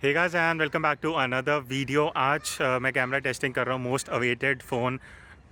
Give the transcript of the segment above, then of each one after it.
Hey guys and welcome back to another video. आज मैं camera testing कर रहा हूँ मोस्ट अवेटेड फ़ोन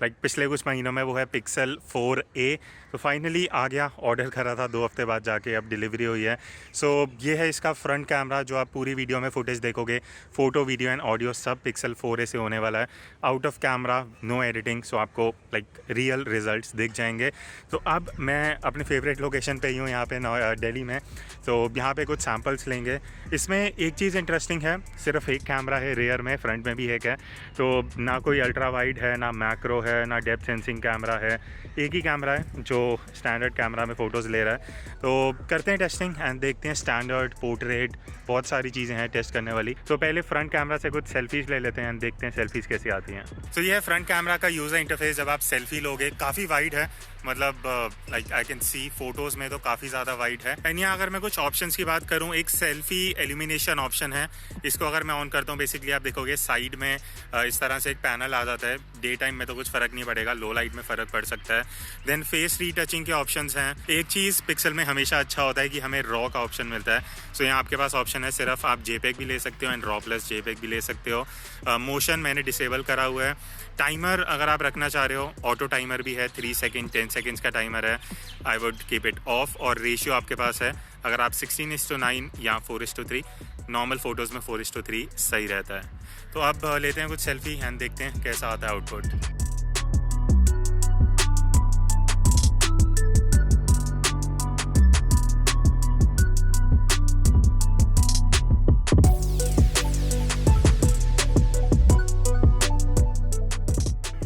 लाइक पिछले कुछ महीनों में, वो है पिक्सल 4a। तो फाइनली आ गया, ऑर्डर करा था 2 हफ्ते बाद जाके, अब डिलीवरी हुई है। सो ये है इसका फ्रंट कैमरा जो आप पूरी वीडियो में फुटेज देखोगे, फ़ोटो वीडियो एंड ऑडियो सब पिक्सल 4a से होने वाला है। Out of camera, no editing, so आपको लाइक रियल रिजल्ट्स दिख जाएंगे। तो अब मैं अपने फेवरेट लोकेशन पे ही हूँ, यहाँ पे दिल्ली में। तो यहाँ पे कुछ सैम्पल्स लेंगे। इसमें एक चीज़ इंटरेस्टिंग है, सिर्फ एक कैमरा है रेयर में, फ्रंट में भी एक है। तो ना कोई अल्ट्रा वाइड है, ना मैक्रो है, ना डेप्थ सेंसिंग कैमरा है। एक ही कैमरा है जो स्टैंडर्ड कैमरा में फ़ोटोज़ ले रहा है। तो करते हैं टेस्टिंग एंड देखते हैं। स्टैंडर्ड, पोर्ट्रेट, बहुत सारी चीज़ें हैं टेस्ट करने वाली। तो पहले फ्रंट कैमरा से कुछ सेल्फीज़ ले लेते हैं एंड देखते हैं सेल्फीज़ कैसी आती हैं। तो ये है फ्रंट कैमरा का यूज़र इंटरफेस। जब आप सेल्फी लोगे, काफ़ी वाइड है, मतलब like I can see photos में तो काफ़ी ज़्यादा वाइड है। एंड यहाँ अगर मैं कुछ ऑप्शंस की बात करूँ, एक सेल्फी एल्यूमिनेशन ऑप्शन है। इसको अगर मैं ऑन करता हूँ, बेसिकली आप देखोगे साइड में इस तरह से एक पैनल आ जाता है। डे टाइम में तो कुछ फ़र्क नहीं पड़ेगा, लो लाइट में फ़र्क पड़ सकता है। देन फेस रीटचिंग के ऑप्शंस हैं। एक चीज़ पिक्सल में हमेशा अच्छा होता है कि हमें रॉ का ऑप्शन मिलता है। सो यहाँ आपके पास ऑप्शन है, सिर्फ आप JPEG भी ले सकते हो एंड रॉ प्लस JPEG भी ले सकते हो। मोशन मैंने डिसेबल करा हुआ है। टाइमर अगर आप रखना चाह रहे हो, ऑटो टाइमर भी है, 3 सेकेंड 10 सेकेंड्स का टाइमर है। I would keep it of. और रेशियो आपके पास है, अगर आप 16:9 या 4:3, नॉर्मल फ़ोटोज़ में 4:3 सही रहता है। तो अब लेते हैं कुछ सेल्फी एंड देखते हैं कैसा आता है आउटपुट।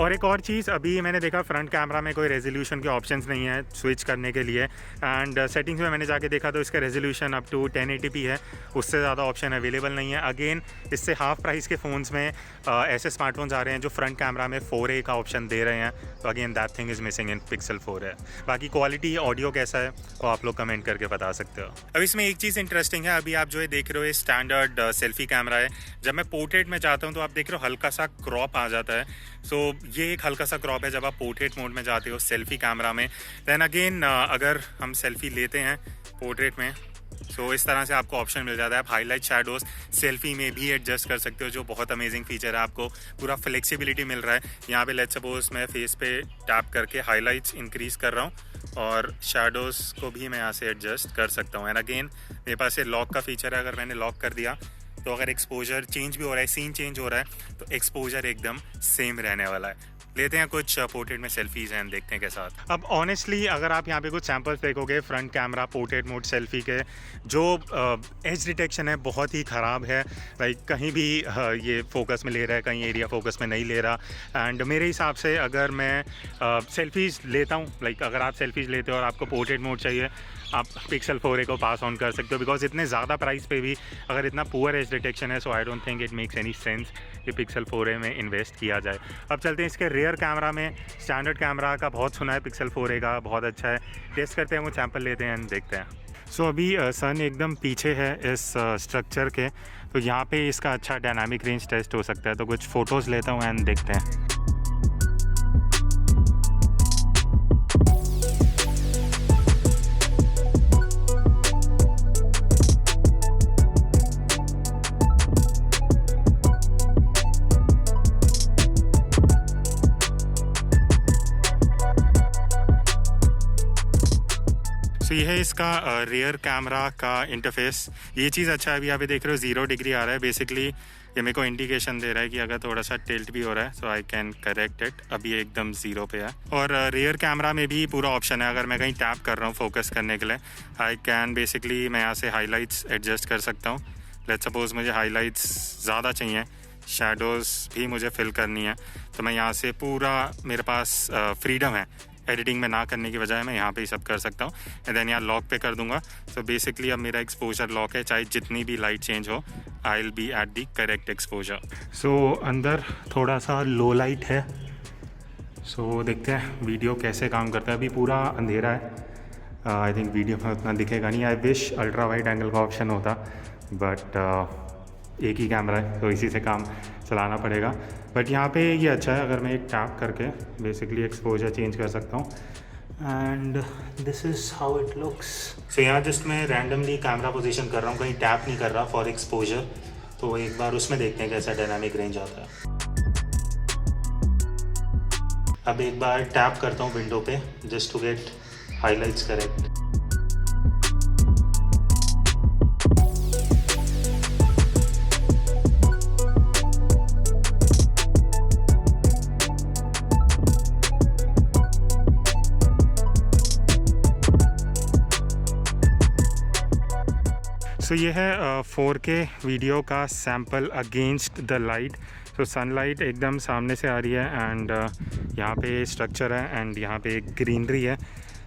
और एक और चीज़, अभी मैंने देखा फ्रंट कैमरा में कोई रेजोल्यूशन के ऑप्शंस नहीं है स्विच करने के लिए। एंड सेटिंग्स में मैंने जाके देखा तो इसका रेजोल्यूशन अप टू 1080p है, उससे ज़्यादा ऑप्शन अवेलेबल नहीं है। अगेन इससे हाफ प्राइस के फ़ोन्स में ऐसे स्मार्टफोन्स आ रहे हैं जो फ्रंट कैमरा में 4a का ऑप्शन दे रहे हैं। तो again that thing is missing in pixel 4 है। बाकी क्वालिटी ऑडियो कैसा है वो आप लोग कमेंट करके बता सकते हो। अब इसमें एक चीज़ इंटरेस्टिंग है, अभी आप जो है देख रहे हो ये स्टैंडर्ड सेल्फी कैमरा है। जब मैं पोर्ट्रेट में जाता हूँ तो आप देख रहे हो हल्का सा क्रॉप आ जाता है। सो ये एक हल्का सा क्रॉप है जब आप पोर्ट्रेट मोड में जाते हो सेल्फी कैमरा में। दैन अगेन अगर हम सेल्फी लेते हैं पोर्ट्रेट में, सो इस तरह से आपको ऑप्शन मिल जाता है। आप हाईलाइट शैडोज सेल्फी में भी एडजस्ट कर सकते हो, जो बहुत अमेजिंग फीचर है। आपको पूरा फ्लेक्सिबिलिटी मिल रहा है। यहाँ पे लेट्स सपोज मैं फेस पे टैप करके हाईलाइट्स इंक्रीज़ कर रहा हूँ और शैडोज़ को भी मैं यहाँ से एडजस्ट कर सकता हूँ। एंड अगेन मेरे पास ये लॉक का फीचर है, अगर मैंने लॉक कर दिया तो अगर एक्सपोजर चेंज भी हो रहा है, सीन चेंज हो रहा है, तो एक्सपोजर एकदम सेम रहने वाला है। लेते हैं कुछ पोर्ट्रेट में सेल्फीज़ हैं, देखते हैं कैसा आता है। अब ऑनेस्टली अगर आप यहाँ पे कुछ सैम्पल्स देखोगे front camera portrait mode selfie के, जो एज डिटेक्शन है बहुत ही ख़राब है। लाइक कहीं भी ये फोकस में ले रहा है, कहीं एरिया फोकस में नहीं ले रहा। एंड मेरे हिसाब से अगर मैं सेल्फीज़ लेता हूँ, लाइक अगर आप सेल्फीज़ लेते हो और आपको पोर्ट्रेट मोड चाहिए, आप पिक्सल 4a को पास ऑन कर सकते हो। बिकॉज इतने ज़्यादा प्राइस पे भी अगर इतना पुअर एज डिटेक्शन है, so I don't think it makes any sense कि पिक्सल 4a में इन्वेस्ट किया जाए। अब चलते हैं इसके रेयर कैमरा में। स्टैंडर्ड कैमरा का बहुत सुना है, पिक्सल 4a का बहुत अच्छा है। टेस्ट करते हैं, वो सैंपल लेते हैं एंड देखते हैं। सो अभी सन एकदम पीछे है इस स्ट्रक्चर के, तो यहाँ पे इसका अच्छा डायनामिक रेंज टेस्ट हो सकता है। तो कुछ फ़ोटोज़ लेता हूँ एंड देखते हैं। तो ये है इसका रियर कैमरा का इंटरफेस। ये चीज़ अच्छा है, अभी यहाँ पे देख रहे हो 0 डिग्री आ रहा है। बेसिकली ये मेरे को इंडिकेशन दे रहा है कि अगर थोड़ा सा टिल्ट भी हो रहा है so I can correct it. अभी ये एकदम 0 पे है। और रियर कैमरा में भी पूरा ऑप्शन है, अगर मैं कहीं टैप कर रहा हूँ फोकस करने के लिए, आई कैन बेसिकली मैं यहाँ से हाईलाइट्स एडजस्ट कर सकता हूँ। लेट्स सपोज मुझे हाईलाइट्स ज़्यादा चाहिए, शैडोज़ भी मुझे फिल करनी है, तो मैं यहाँ से पूरा, मेरे पास फ्रीडम है एडिटिंग में ना करने की बजाय मैं यहाँ पे ही सब कर सकता हूँ। एंड देन यहाँ लॉक पे कर दूंगा। सो बेसिकली अब मेरा एक्सपोजर लॉक है, चाहे जितनी भी लाइट चेंज हो, I will be at the correct exposure. So अंदर थोड़ा सा लो लाइट है। सो देखते हैं वीडियो कैसे काम करता है। अभी पूरा अंधेरा है, आई थिंक वीडियो में उतना दिखेगा नहीं। I wish ultra wide angle का ऑप्शन होता, बट एक ही कैमरा है तो इसी से काम चलाना पड़ेगा। बट यहाँ पे ये अच्छा है, अगर मैं एक टैप करके बेसिकली एक्सपोजर चेंज कर सकता हूँ and this is how it looks. So यहाँ जस्ट मैं रैंडमली कैमरा पोजीशन कर रहा हूँ, कहीं टैप नहीं कर रहा फॉर एक्सपोजर। तो एक बार उसमें देखते हैं कैसा डायनामिक रेंज आता है। अब एक बार टैप करता हूँ विंडो पे just to get highlights correct. So ये है 4K वीडियो का सैम्पल अगेंस्ट द लाइट। तो सनलाइट एकदम सामने से आ रही है एंड यहाँ पे स्ट्रक्चर है एंड यहाँ पे एक ग्रीनरी है।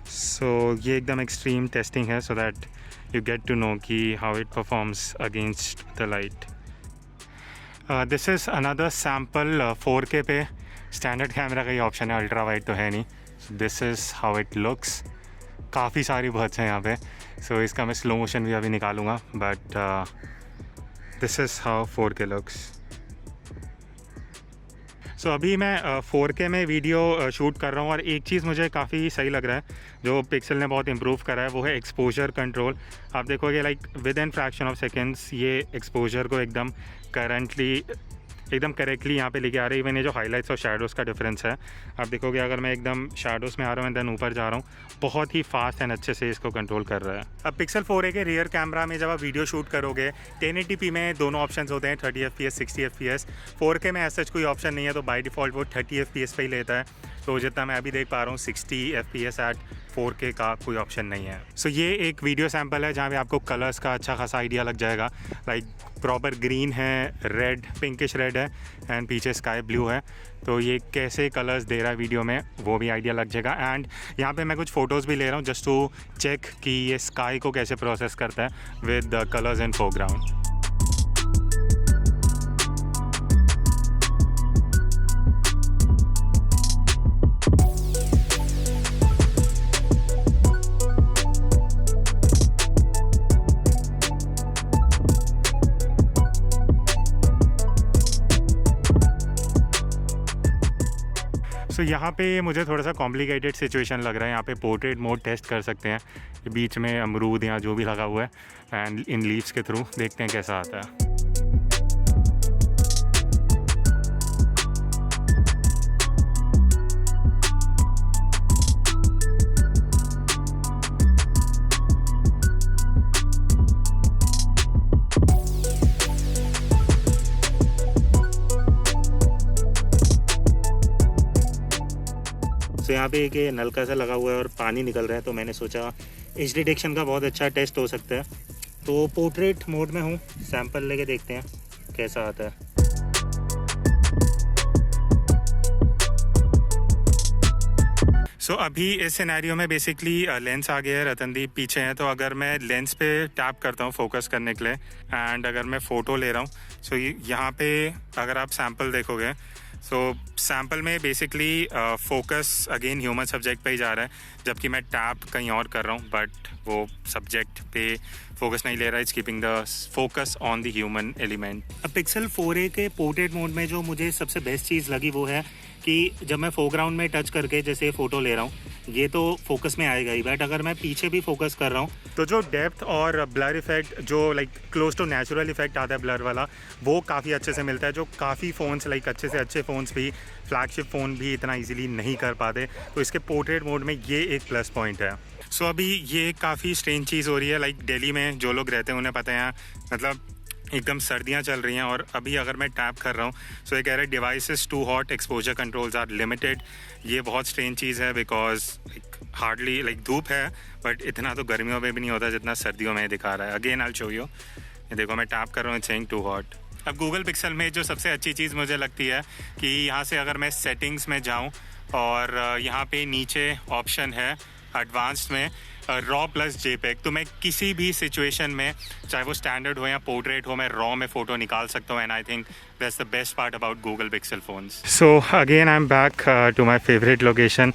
सो ये एकदम एक्सट्रीम टेस्टिंग है so that you get to know कि how it performs against the light. This is another sample 4K पे। स्टैंडर्ड कैमरा का ही ऑप्शन है, अल्ट्रा वाइड तो है नहीं। This is how it looks. काफ़ी सारी बर्ड्स हैं यहाँ पे। सो इसका मैं स्लो मोशन भी अभी निकालूंगा but this is how 4K looks. So अभी मैं 4K में वीडियो शूट कर रहा हूँ और एक चीज़ मुझे काफ़ी सही लग रहा है जो पिक्सल ने बहुत इम्प्रूव करा है वो है एक्सपोजर कंट्रोल। आप देखोगे like with in fraction of seconds ये एक्सपोजर को एकदम करेक्टली यहाँ पे लेके आ रही है। इवन ये जो हाइलाइट्स और शैडोज़ का डिफरेंस है आप देखोगे, अगर मैं एकदम शैडोज़ में आ रहा हूँ एंड देन ऊपर जा रहा हूँ, बहुत ही फास्ट एंड अच्छे से इसको कंट्रोल कर रहा है। अब पिक्सल 4a के रियर कैमरा में जब आप वीडियो शूट करोगे 1080p में दोनों ऑप्शंस होते हैं, 30 fps 60 fps। 4K में ऐसा कोई ऑप्शन नहीं है तो बाय डिफ़ॉल्ट वो 30 fps पे ही लेता है। तो जितना मैं अभी देख पा रहा हूँ 60 fps एट 4K का कोई ऑप्शन नहीं है। सो ये एक वीडियो सैम्पल है जहाँ पे आपको कलर्स का अच्छा खासा आइडिया लग जाएगा। लाइक प्रॉपर ग्रीन है, रेड पिंकिश रेड है एंड पीछे स्काई ब्लू है। तो ये कैसे कलर्स दे रहा है वीडियो में वो भी आइडिया लग जाएगा। एंड यहाँ पे मैं कुछ फ़ोटोज़ भी ले रहा हूँ जस्ट टू चेक कि ये स्काई को कैसे प्रोसेस करता है with the colours in foreground. तो यहाँ पे मुझे थोड़ा सा कॉम्प्लिकेटेड सिचुएशन लग रहा है। यहाँ पे पोर्ट्रेट मोड टेस्ट कर सकते हैं, बीच में अमरूद या जो भी लगा हुआ है एंड इन लीव्स के थ्रू देखते हैं कैसा आता है। तो यहाँ पे एक नलका सा लगा हुआ है और पानी निकल रहा है तो मैंने सोचा एज डिटेक्शन का बहुत अच्छा टेस्ट हो सकता है। तो पोर्ट्रेट मोड में हूँ, सैंपल लेके देखते हैं कैसा आता है। सो अभी इस सिनेरियो में बेसिकली लेंस आ गया है, रतनदीप पीछे है। तो अगर मैं लेंस पे टैप करता हूँ फोकस करने के लिए एंड अगर मैं फ़ोटो ले रहा हूँ सो यहाँ पे अगर आप सैंपल देखोगे सो सैम्पल में basically focus again human subject पे ही जा रहा है, जबकि मैं टैप कहीं और कर रहा हूँ बट वो सब्जेक्ट पे फोकस नहीं ले रहा है। It's keeping the focus on the human element. अब पिक्सल 4a के पोर्ट्रेट मोड में जो मुझे सबसे बेस्ट चीज़ लगी वो है कि जब मैं फोरग्राउंड में टच करके जैसे फ़ोटो ले रहा हूँ ये तो फोकस में आएगा ही, बट अगर मैं पीछे भी फोकस कर रहा हूँ तो जो डेप्थ और ब्लर इफेक्ट जो like close to natural effect आता है ब्लर वाला वो काफ़ी अच्छे से मिलता है, जो काफ़ी फ़ोन्स लाइक अच्छे से अच्छे फ़ोन्स भी फ्लैगशिप फ़ोन भी इतना इजीली नहीं कर पाते। तो इसके पोर्ट्रेट मोड में ये एक प्लस पॉइंट है। सो अभी ये काफ़ी स्ट्रेंज चीज़ हो रही है। लाइक दिल्ली में जो लोग रहते हैं उन्हें पता है, मतलब एकदम सर्दियाँ चल रही हैं और अभी अगर मैं टैप कर रहा हूँ सो ये कह रहा है device is too hot, exposure controls are limited. ये बहुत स्ट्रेंज चीज़ है बिकॉज हार्डली लाइक धूप है बट इतना तो गर्मियों में भी नहीं होता जितना सर्दियों में दिखा रहा है। अगेन आई शो यू, ये देखो मैं टैप कर रहा हूँ, इट्स सेइंग टू हॉट। अब गूगल पिक्सल में जो सबसे अच्छी चीज़ मुझे लगती है कि यहाँ से अगर मैं सेटिंग्स में जाऊँ और यहाँ पे नीचे ऑप्शन है एडवांस्ड में रॉ प्लस जेपेग, तो मैं किसी भी सिचुएशन में चाहे वो स्टैंडर्ड हो या पोर्ट्रेट हो मैं रॉ में फ़ोटो निकाल सकता हूँ। And I think that's the best part about Google Pixel phones. So again I am back to my favourite location,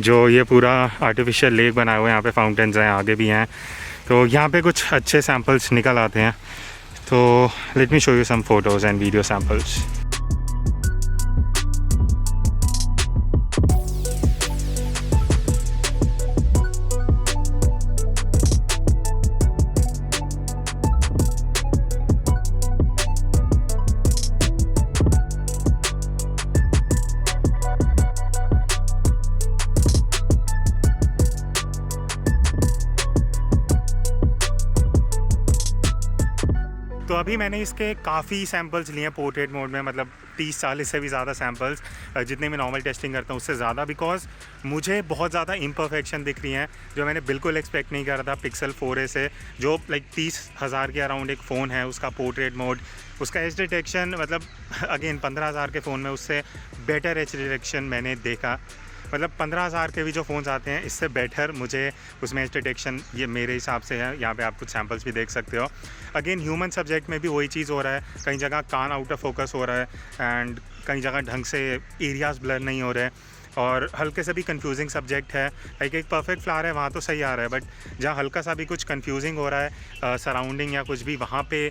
जो ये पूरा आर्टिफिशियल लेक बनाया हुआ है। यहाँ पे फाउंटेन्स हैं, आगे भी हैं, तो यहाँ पे कुछ अच्छे सैम्पल्स निकल आते हैं। तो let me show you some photos and video samples. अभी मैंने इसके काफ़ी सैम्पल्स लिए हैं पोर्ट्रेट मोड में, मतलब 30-40 से भी ज़्यादा सैम्पल्स, जितने मैं नॉर्मल टेस्टिंग करता हूँ उससे ज़्यादा, बिकॉज मुझे बहुत ज़्यादा इम्परफेक्शन दिख रही हैं जो मैंने बिल्कुल एक्सपेक्ट नहीं करा था पिक्सल 4a से, जो लाइक 30,000 के अराउंड एक फ़ोन है, उसका पोर्ट्रेट मोड, उसका एज डिटेक्शन, मतलब अगेन 15,000 के फ़ोन में उससे बेटर एज डिटेक्शन मैंने देखा। मतलब 15,000 के भी जो फ़ोन्स आते हैं इससे बेटर मुझे उसमें एज डिटेक्शन ये मेरे हिसाब से है। यहाँ पे आप कुछ सैम्पल्स भी देख सकते हो। अगेन ह्यूमन सब्जेक्ट में भी वही चीज़ हो रहा है, कई जगह कान आउट ऑफ फोकस हो रहा है एंड कई जगह ढंग से एरियाज़ ब्लर नहीं हो रहे हैं, और हल्के से भी कंफ्यूजिंग सब्जेक्ट है। लाइक एक परफेक्ट फ्लावर है वहाँ तो सही आ रहा है, बट जहाँ हल्का सा भी कुछ कंफ्यूजिंग हो रहा है सराउंडिंग या कुछ भी, वहाँ पे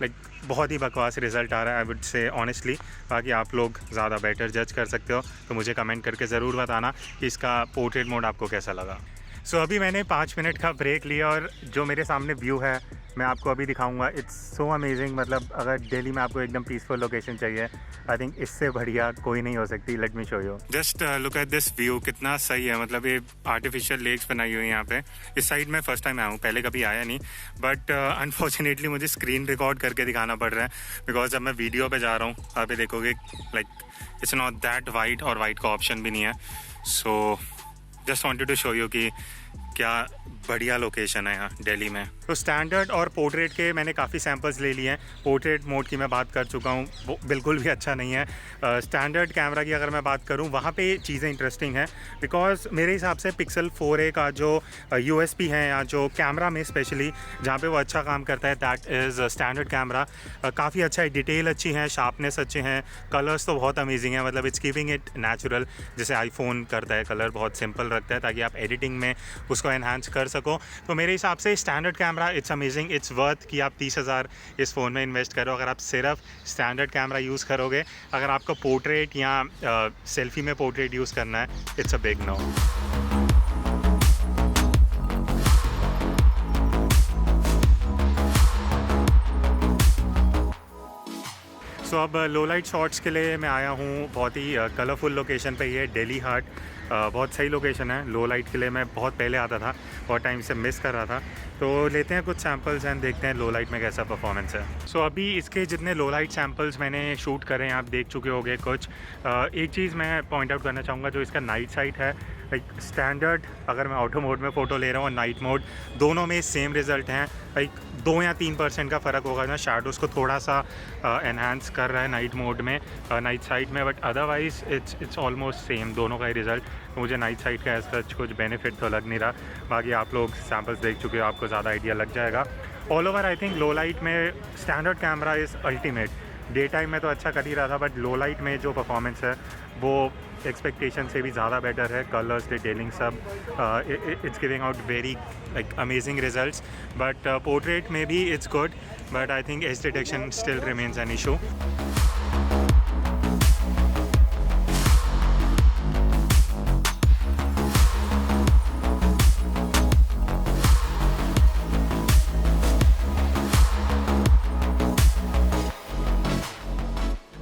लाइक बहुत ही बकवास रिज़ल्ट आ रहा है, आई वुड से ऑनेस्टली। बाकी आप लोग ज़्यादा बेटर जज कर सकते हो, तो मुझे कमेंट करके ज़रूर बताना कि इसका पोर्ट्रेट मोड आपको कैसा लगा। सो अभी मैंने 5 मिनट का ब्रेक लिया और जो मेरे सामने व्यू है मैं आपको अभी दिखाऊंगा। It's so amazing. मतलब अगर दिल्ली में आपको एकदम पीसफुल लोकेशन चाहिए, आई थिंक इससे बढ़िया कोई नहीं हो सकती। Late me show you, just look at this view, कितना सही है। मतलब ये आर्टिफिशियल लेक्स बनाई हुई है यहाँ पे। इस साइड में फर्स्ट टाइम आया हूँ, पहले कभी आया नहीं, बट अनफॉर्चुनेटली मुझे स्क्रीन रिकॉर्ड करके दिखाना पड़ रहा है, बिकॉज जब मैं वीडियो पे जा रहा हूँ आप ये देखोगे like it's not that white, और वाइट का ऑप्शन भी नहीं है। So just wanted to show you कि क्या बढ़िया लोकेशन है यहाँ दिल्ली में। तो स्टैंडर्ड और पोर्ट्रेट के मैंने काफ़ी सैम्पल्स ले लिए हैं। पोर्ट्रेट मोड की मैं बात कर चुका हूँ, वो बिल्कुल भी अच्छा नहीं है। स्टैंडर्ड कैमरा की अगर मैं बात करूँ, वहाँ पे चीज़ें इंटरेस्टिंग हैं, बिकॉज मेरे हिसाब से पिक्सल 4a का जो यूएसपी है या जो कैमरा में स्पेशली जहाँ पे वो अच्छा काम करता है, दैट इज़ स्टैंडर्ड कैमरा। काफ़ी अच्छा है, डिटेल अच्छी है, शार्पनेस अच्छे हैं, कलर्स तो बहुत अमेजिंग है। मतलब इट्स कीपिंग इट नेचुरल, जैसे आईफोन करता है, कलर बहुत सिंपल रखता है ताकि आप एडिटिंग में उसको एनहांस कर सको। तो मेरे हिसाब से standard camera it's amazing, it's worth कि आप 30,000 इस फ़ोन में इन्वेस्ट करो अगर आप सिर्फ स्टैंडर्ड कैमरा यूज़ करोगे। अगर आपको पोर्ट्रेट या सेल्फी में पोर्ट्रेट यूज़ करना है, इट्स अ बिग नो। सो अब लो लाइट शॉट्स के लिए मैं आया हूँ बहुत ही कलरफुल लोकेशन पे। ये दिल्ली हाट बहुत सही लोकेशन है लो लाइट के लिए। मैं बहुत पहले आता था, बहुत टाइम से मिस कर रहा था। तो लेते हैं कुछ सैम्पल्स एंड देखते हैं लो लाइट में कैसा परफॉर्मेंस है। सो अभी इसके जितने लो लाइट सैम्पल्स मैंने शूट करे हैं आप देख चुके होंगे कुछ। एक चीज़ मैं पॉइंट आउट करना चाहूँगा, जो इसका नाइट साइट है, लाइक स्टैंडर्ड अगर मैं ऑटो मोड में फ़ोटो ले रहा हूँ और नाइट मोड, दोनों में सेम रिज़ल्ट हैं। लाइक 2 या 3% का फ़र्क होगा ना, शैडोज़ को थोड़ा सा एनहांस कर रहा है नाइट मोड में, नाइट साइट में, but otherwise it's almost same दोनों का ही रिज़ल्ट। तो मुझे नाइट साइट का एज सच कुछ बेनिफिट तो लग नहीं रहा। बाकी आप लोग सैम्पल्स देख चुके हो, आपको ज़्यादा आइडिया लग जाएगा। All over I think low light में standard camera is ultimate. Day time में तो अच्छा कर ही रहा था, बट लो लाइट में जो परफॉर्मेंस है वो एक्सपेक्टेशन से भी ज़्यादा बेटर है। कलर्स, डिटेलिंग सब it's giving out very like amazing results. But portrait में भी it's good, but I think as detection still remains an issue.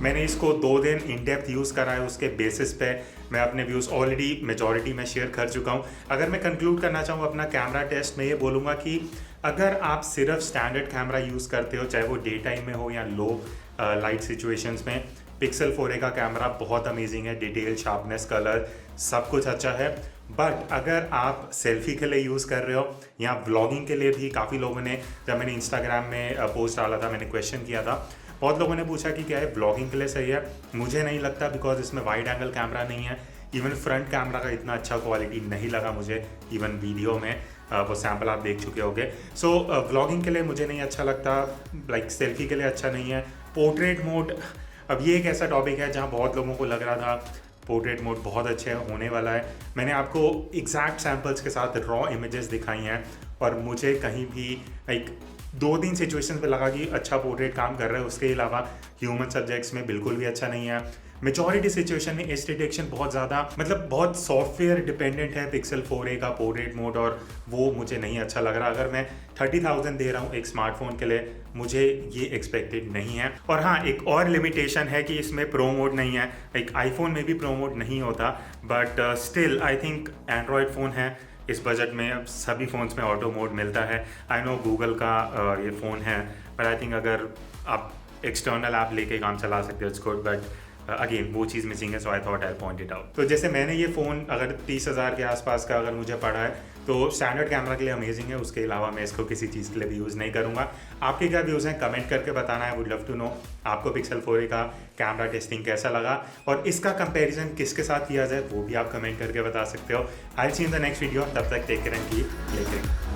मैंने इसको 2 दिन इन डेप्थ यूज़ करा है, उसके बेसिस पे मैं अपने व्यूज़ ऑलरेडी मेजॉरिटी में शेयर कर चुका हूँ। अगर मैं कंक्लूड करना चाहूँ अपना कैमरा टेस्ट, मैं ये बोलूँगा कि अगर आप सिर्फ स्टैंडर्ड कैमरा यूज़ करते हो, चाहे वो डे टाइम में हो या लो लाइट सिचुएशंस में, पिक्सल 4a का कैमरा बहुत अमेजिंग है। डिटेल, शार्पनेस, कलर सब कुछ अच्छा है। बट अगर आप सेल्फी के लिए यूज़ कर रहे हो या व्लॉगिंग के लिए भी, काफ़ी लोगों ने, जब मैंने इंस्टाग्राम में पोस्ट डाला था, मैंने क्वेश्चन किया था, बहुत लोगों ने पूछा कि क्या है व्लॉगिंग के लिए सही है। मुझे नहीं लगता, बिकॉज इसमें वाइड एंगल कैमरा नहीं है। इवन फ्रंट कैमरा का इतना अच्छा क्वालिटी नहीं लगा मुझे, इवन वीडियो में वो सैम्पल आप देख चुके होंगे। सो व्लॉगिंग के लिए मुझे नहीं अच्छा लगता, लाइक सेल्फी के लिए अच्छा नहीं है। पोर्ट्रेट मोड, अब ये एक ऐसा टॉपिक है जहाँ बहुत लोगों को लग रहा था पोर्ट्रेट मोड बहुत अच्छे होने वाला है। मैंने आपको एग्जैक्ट सैम्पल्स के साथ रॉ इमेजेस दिखाई हैं, और मुझे कहीं भी लाइक 2-3 सिचुएशन पे लगा कि अच्छा पोर्ट्रेट काम कर रहा है। उसके अलावा ह्यूमन सब्जेक्ट्स में बिल्कुल भी अच्छा नहीं है। मेजॉरिटी सिचुएशन में एज डिटेक्शन बहुत ज़्यादा, मतलब बहुत सॉफ्टवेयर डिपेंडेंट है पिक्सल 4a का पोर्ट्रेट मोड, और वो मुझे नहीं अच्छा लग रहा। अगर मैं 30,000 दे रहा हूँ एक स्मार्टफोन के लिए, मुझे ये एक्सपेक्टेड नहीं है। और हाँ, एक और लिमिटेशन है कि इसमें प्रो मोड नहीं है। लाइक आईफोन में भी प्रो मोड नहीं होता, but still I think Android phone है, इस बजट में अब सभी फ़ोन्स में ऑटो मोड मिलता है। आई नो गूगल का ये फ़ोन है, बट आई थिंक अगर आप एक्सटर्नल ऐप लेके काम चला सकते हो इट्स गुड, बट अगेन वो चीज़ मिसिंग है, so I thought I point it out. तो जैसे मैंने ये फ़ोन अगर 30,000 के आसपास का अगर मुझे पड़ा है तो स्टैंडर्ड कैमरा के लिए अमेजिंग है, उसके अलावा मैं इसको किसी चीज़ के लिए भी यूज़ नहीं करूँगा। आपके क्या व्यूज़ हैं कमेंट करके बताना है, वुड लव टू नो आपको पिक्सल 4a का कैमरा टेस्टिंग कैसा लगा और इसका कंपैरिजन किसके साथ किया जाए वो भी आप कमेंट करके बता सकते हो। I see in the next video, तब तक take care and keep playing.